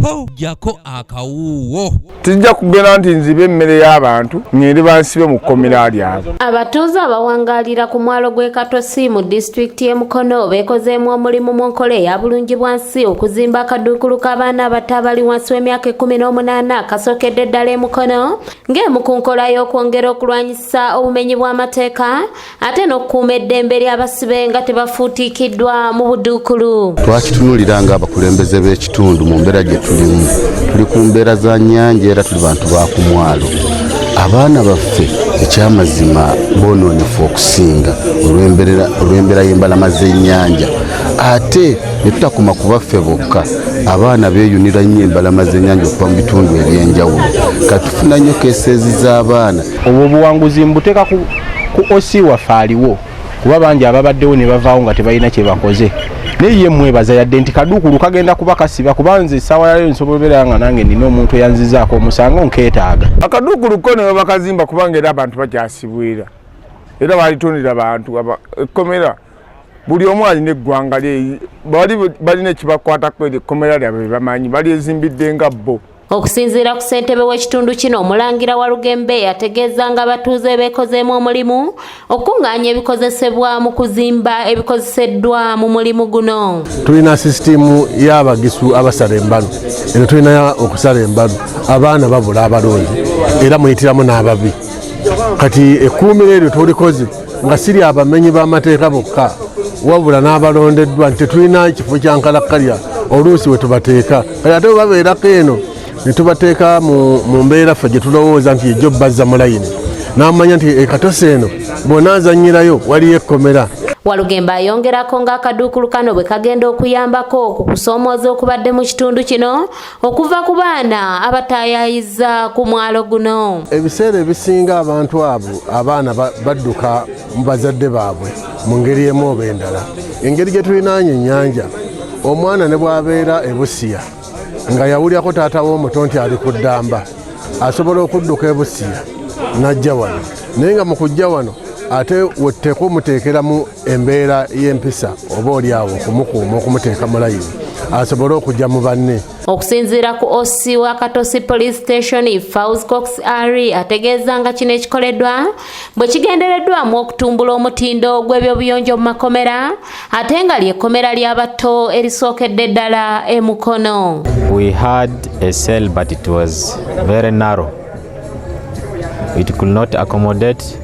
po jako akawuwo. Tujja kugenda nti nzibe emmere y'abantu ngende bansibe mu kkomera lyabwe. Abatuuze abawangalira ku mwalo gw'ekatosi mu disitulikiti y'e Mukono beekozeemu omulimu mu nkola eya bulungibwansi okuzimba akadukulu k'abaana abato abali wansi w'emyaka 18 kasookedde ddala e Mukono ng'emu ku nkola y'okwongera okulwanyisa obumenyi bw'amateeka ate n'okukuuma eddembe ly'abasibe nga tebafuutiikiddwa mu budukulu. Twakitunuulira nga abakulembeze b'ekitundu mu mbeera gye tulimu. Tuli ku mbeera za nnyanja era tuli bantu ba ku mwalo. Abaana baffe ekyamazima boonoonefu okusinga olw'embeera y'embalama z'ennyanja. Ate ne tutakoma ku baffe bokka, abaana beeyunira nnyo embalama z'ennyanja okuva mu bitundu eby'enjawulo. Katufuna nnyo keesezi z'abaana. Obwo obuwanguzi mbuteeka ku osi waffe aliwo, kuba bangi ababaddewo ne bavaawo nga tebalina kye bakoze. Naye ye mwebaza yadde nti kadukulu kagenda kuba kasiba kuba nze essaawa yaleero nsobola nga nange nina omuntu eyanzizaako omusango nkeetaaga. Akadukulu ko ne bakazimba kubanga era abantu bakyasibwera era balitondera abantu ekkomera buli omu alina eggwanga lye balina ekibakwatako ekkomera lyabwe bamanyi balyezimbidde nga bo. Okusinziira ku ssentebe w'ekitundu kino Omulangira Walugembe yategeeza nga abatuuze beekozeemu omulimu okukungaanya ebikozesebwa mu kuzimba ebikozeseddwa mu mulimu guno. Tulina sisitimu y'abagisu abasala embalu. Eno tulina okusala embalu abaana babula abalonzi era muyitiramu n'ababi. Kati ekkuumiro eryo tulikoze nga siri abamenyi b'amateeka bokka wabula n'abalondeddwa nti tetulina kifo kya nkalakkalya oluusi we tubateeka. Kati ate babeerako eno ne tubateeka mu mbeera ffe gye tulowooza nti ejjo bazza mu layini n'amanya nti ekatosi eno bw'onaazannyirayo waliyo ekkomera. Walugembe ayongerako ng'akadukulu kano bwe kagenda okuyambako ku kusoomooza okubadde mu kitundu kino okuva ku baana abataayayiza ku mwalo guno. Ebiseera ebisinga abantu abo abaana badduka mu bazadde baabwe mu ngeri emu oba endala. Engeri gye tulinaanye ennyanja omwana ne bw'abeera e Busiya nga yawulyako taata w'omuto nti ali ku ddamba asobola okudduka e Busiya n'ajja wano, naye nga mu kujja wano ate wetteeka omuteekeramu embeera y'empisa oba oli awo okumukuuma okumuteeka mu layini asobole okujja mu banne. Okusinziira ku OC wa Katosi Police Station Fawzi Cox Ari ategeeza nga kino ekikoleddwa bwe kigendereddwamu okutumbula omutindo gw'ebyobuyonjo mu makomera ate nga ly'ekkomera ly'abatto erisookedde ddala e Mukono. We had a cell but it was very narrow. It could not accommodate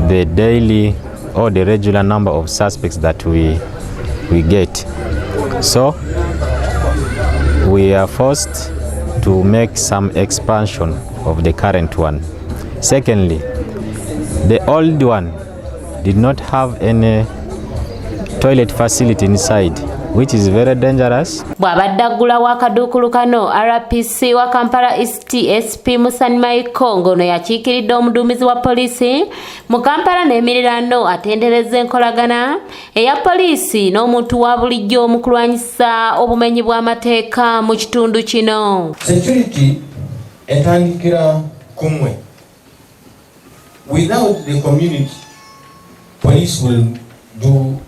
the daily or the regular number of suspects that we get. So we are forced to make some expansion of the current one. Secondly, the old one did not have any toilet facility inside, which is very dangerous. Bw'abadde aggula w'akadukulu kano RPC wa Kampala East SP Musani Michael ngono yakiikiridde omuduumizi wa poliisi mu Kampala n'emiriraano atendereza enkolagana eya poliisi n'omuntu wa bulijjo mu kulwanyisa obumenyi bw'amateeka mu kitundu kino. Security etandikira kumwe. Without the community, police will do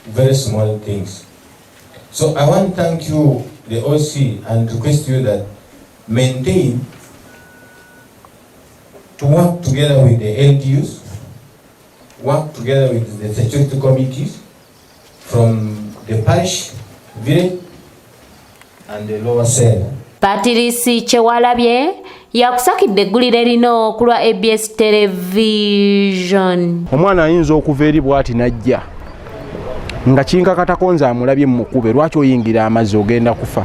very small things. So I want to thank you, the OC, and request you that maintain to work together with the LDUs, work together with the security committees from the parish, village, and the lower cell. Patirisi Chewalabye yakusakidde eggulire lino ku lwa ABS Television. Omwana ayinza okuva eri bw'ati n'ajja nga kinkakatako nze amulabye mu mukube lwaki oyingira amazzi ogenda kufa.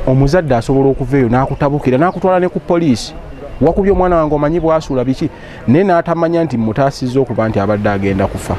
Omuzadde asobola okuva eyo n'akutabukira n'akutwala ne ku poliisi. Wakubye omwana wange omanyi bw'asuula biki naye n'atamanya nti mutaasizza okuba nti abadde agenda kufa.